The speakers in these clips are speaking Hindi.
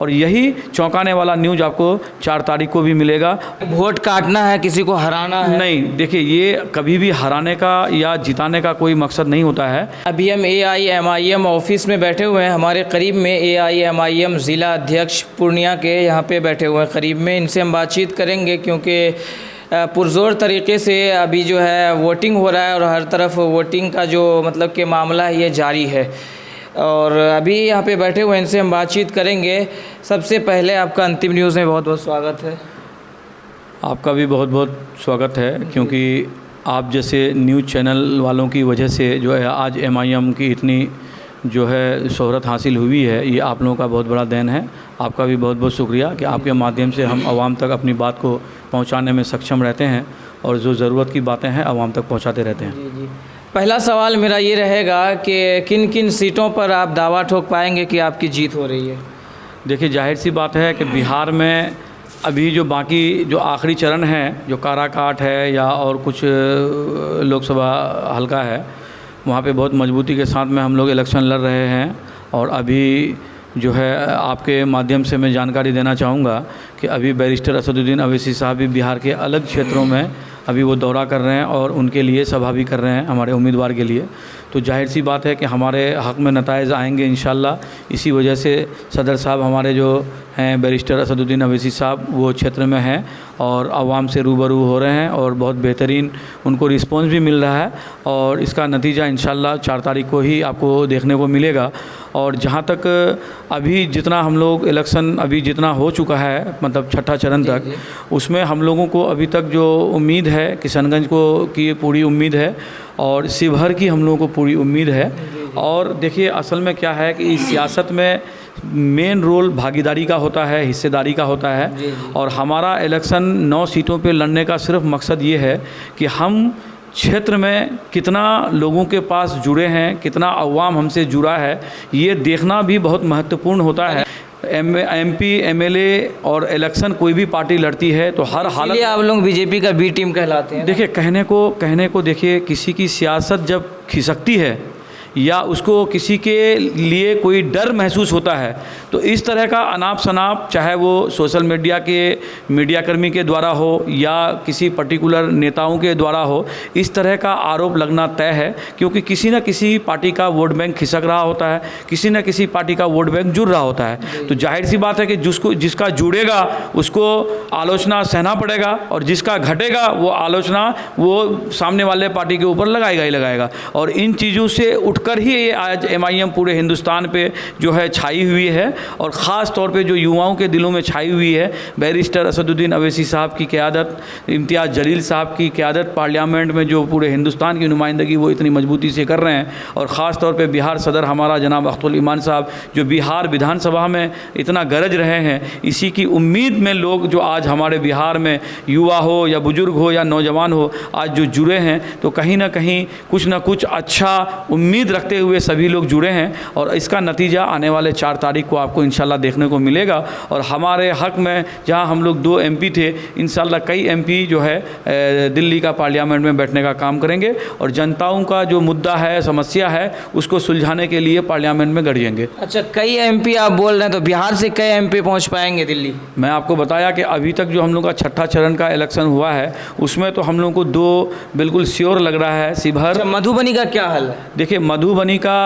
और यही चौंकाने वाला न्यूज़ आपको 4 तारीख को भी मिलेगा। वोट काटना है, किसी को हराना है? नहीं, देखिए ये कभी भी हराने का या जिताने का कोई मकसद नहीं होता है। अभी हम AIMIM ऑफिस में बैठे हुए हैं। हमारे करीब में AIMIM ज़िला अध्यक्ष पूर्णिया के यहाँ पे बैठे हुए हैं करीब में। इनसे हम बातचीत करेंगे क्योंकि पुरजोर तरीके से अभी जो है वोटिंग हो रहा है और हर तरफ वोटिंग का जो मतलब कि मामला है ये जारी है। और अभी यहाँ पे बैठे हुए इनसे हम बातचीत करेंगे। सबसे पहले आपका अंतिम न्यूज़ में बहुत बहुत स्वागत है। आपका भी बहुत बहुत स्वागत है, क्योंकि आप जैसे न्यूज़ चैनल वालों की वजह से जो है आज MIM की इतनी जो है शोहरत हासिल हुई है। ये आप लोगों का बहुत बड़ा देन है। आपका भी बहुत बहुत शुक्रिया कि आपके माध्यम से हम आवाम तक अपनी बात को पहुंचाने में सक्षम रहते हैं और जो ज़रूरत की बातें हैं आवाम तक पहुंचाते रहते हैं। जी। पहला सवाल मेरा ये रहेगा कि किन किन सीटों पर आप दावा ठोक पाएंगे कि आपकी जीत हो रही है? देखिए, जाहिर सी बात है कि बिहार में अभी जो बाकी जो आखिरी चरण है, जो काराकाट है या और कुछ लोकसभा हल्का है, वहाँ पे बहुत मजबूती के साथ में हम लोग इलेक्शन लड़ रहे हैं। और अभी जो है आपके माध्यम से मैं जानकारी देना चाहूँगा कि अभी बैरिस्टर असदुद्दीन अवैसी साहब भी बिहार के अलग क्षेत्रों में अभी वो दौरा कर रहे हैं और उनके लिए सभा भी कर रहे हैं हमारे उम्मीदवार के लिए। तो जाहिर सी बात है कि हमारे हक़ में नताइज आएंगे इंशाल्लाह। इसी वजह से सदर साहब हमारे जो हैं बैरिस्टर असदुद्दीन अवैसी साहब वो क्षेत्र में हैं और आवाम से रूबरू हो रहे हैं और बहुत बेहतरीन उनको रिस्पॉन्स भी मिल रहा है। और इसका नतीजा इंशाल्लाह 4 तारीख को ही आपको देखने को मिलेगा। और जहाँ तक अभी जितना हम लोग इलेक्शन अभी जितना हो चुका है, मतलब छठा चरण तक, उसमें हम लोगों को अभी तक जो उम्मीद है किशनगंज को की पूरी उम्मीद है और शिवहर की हम लोगों को पूरी उम्मीद है। और देखिए असल में क्या है कि इस सियासत में मेन रोल भागीदारी का होता है, हिस्सेदारी का होता है। और हमारा इलेक्शन 9 सीटों पे लड़ने का सिर्फ मकसद ये है कि हम क्षेत्र में कितना लोगों के पास जुड़े हैं, कितना अवाम हमसे जुड़ा है, ये देखना भी बहुत महत्वपूर्ण होता है। MP MLA और इलेक्शन कोई भी पार्टी लड़ती है तो हर हालत आप लोग BJP का B टीम कहलाते हैं। देखिए कहने को देखिए, किसी की सियासत जब खिसकती है या उसको किसी के लिए कोई डर महसूस होता है तो इस तरह का अनाप शनाप, चाहे वो सोशल मीडिया के मीडियाकर्मी के द्वारा हो या किसी पर्टिकुलर नेताओं के द्वारा हो, इस तरह का आरोप लगना तय है। क्योंकि किसी न किसी पार्टी का वोट बैंक खिसक रहा होता है, किसी न किसी पार्टी का वोट बैंक जुड़ रहा होता है। तो जाहिर सी बात है कि जिसका जुड़ेगा उसको आलोचना सहना पड़ेगा और जिसका घटेगा वो आलोचना वो सामने वाले पार्टी के ऊपर लगाएगा ही लगाएगा। और इन चीज़ों से कर ही ये आज MIM पूरे हिंदुस्तान पे जो है छाई हुई है और ख़ास तौर पे जो युवाओं के दिलों में छाई हुई है। बैरिस्टर असदुद्दीन अवैसी साहब की क़यादत, इम्तियाज़ जलील साहब की क़यादत, पार्लियामेंट में जो पूरे हिंदुस्तान की नुमाइंदगी वो इतनी मजबूती से कर रहे हैं। और ख़ास तौर पे बिहार सदर हमारा जनाब अख्तरुल ईमान साहब जो बिहार विधानसभा में इतना गरज रहे हैं, इसी की उम्मीद में लोग जो आज हमारे बिहार में युवा हो या बुज़ुर्ग हो या नौजवान हो आज जो जुड़े हैं, तो कहीं ना कहीं कुछ ना कुछ अच्छा उम्मीद रखते हुए सभी लोग जुड़े हैं। और इसका नतीजा आने वाले 4 तारीख को आपको इंशाल्लाह देखने को मिलेगा। और हमारे हक़ में जहां हम लोग 2 MP थे, इंशाल्लाह कई MP जो है दिल्ली का पार्लियामेंट में बैठने का काम करेंगे और जनताओं का जो मुद्दा है, समस्या है, उसको सुलझाने के लिए पार्लियामेंट में गढ़ेंगे। अच्छा, कई MP आप बोल रहे हैं, तो बिहार से कई MP पहुँच पाएंगे दिल्ली? मैं आपको बताया कि अभी तक जो हम लोग का छठा चरण का इलेक्शन हुआ है उसमें तो हम लोग को 2 बिल्कुल श्योर लग रहा है। शिवहर। अच्छा, मधुबनी का क्या हाल है? देखिए मधुबनी का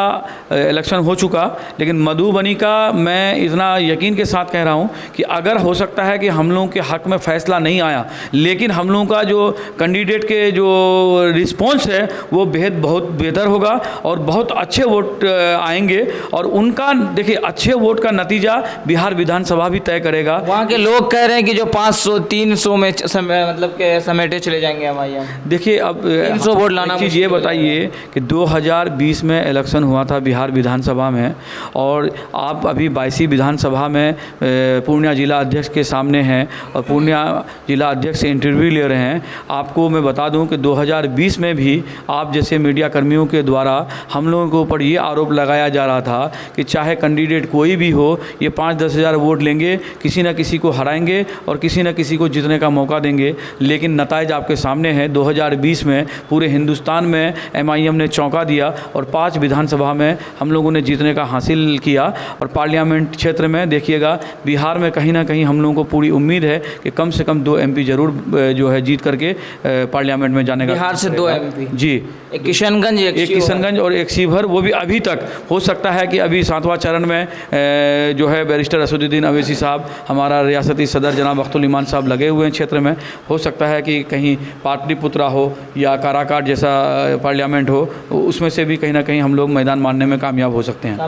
इलेक्शन हो चुका, लेकिन मधुबनी का मैं इतना यकीन के साथ कह रहा हूं कि अगर हो सकता है कि हम लोगों के हक़ में फ़ैसला नहीं आया, लेकिन हम लोगों का जो कैंडिडेट के जो रिस्पॉन्स है वो बहुत बेहतर होगा और बहुत अच्छे वोट आएंगे। और उनका देखिए अच्छे वोट का नतीजा बिहार विधानसभा भी तय करेगा। वहाँ के लोग कह रहे हैं कि जो 500-300 में मतलब के समेटे चले जाएंगे MIM। देखिए अब 300 वोट लाना। चीज़ ये बताइए कि 2020 में इलेक्शन हुआ था बिहार विधानसभा में और आप अभी 22 विधानसभा में पूर्णिया जिला अध्यक्ष के सामने हैं और पूर्णिया जिला अध्यक्ष से इंटरव्यू ले रहे हैं। आपको मैं बता दूं कि 2020 में भी आप जैसे मीडिया कर्मियों के द्वारा हम लोगों के ऊपर ये आरोप लगाया जा रहा था कि चाहे कैंडिडेट कोई भी हो, ये 5-10 हज़ार वोट लेंगे, किसी न किसी को हराएंगे और किसी न किसी को जीतने का मौका देंगे। लेकिन नताइज आपके सामने है। 2020 में पूरे हिंदुस्तान में MIM ने चौंका दिया और 5 विधानसभा में हम लोगों ने जीतने का हासिल किया। और पार्लियामेंट क्षेत्र में देखिएगा, बिहार में कहीं ना कहीं हम लोगों को पूरी उम्मीद है कि कम से कम 2 MP जरूर जो है जीत करके पार्लियामेंट में जाने का। बिहार से 2 MP जी, एक किशनगंज, एक किशनगंज और एक शिवहर, वो भी अभी तक हो सकता है कि अभी 7वां चरण में जो है बैरिस्टर असदुद्दीन अवैसी साहब, हमारा रियासती सदर जनाब अख्तुल ईमान साहब लगे हुए हैं क्षेत्र में। हो सकता है कि कहीं पाटलिपुत्रा हो या काराकाट जैसा पार्लियामेंट हो, उसमें से भी कहीं ना कहीं हम लोग मैदान मारने में कामयाब हो सकते हैं।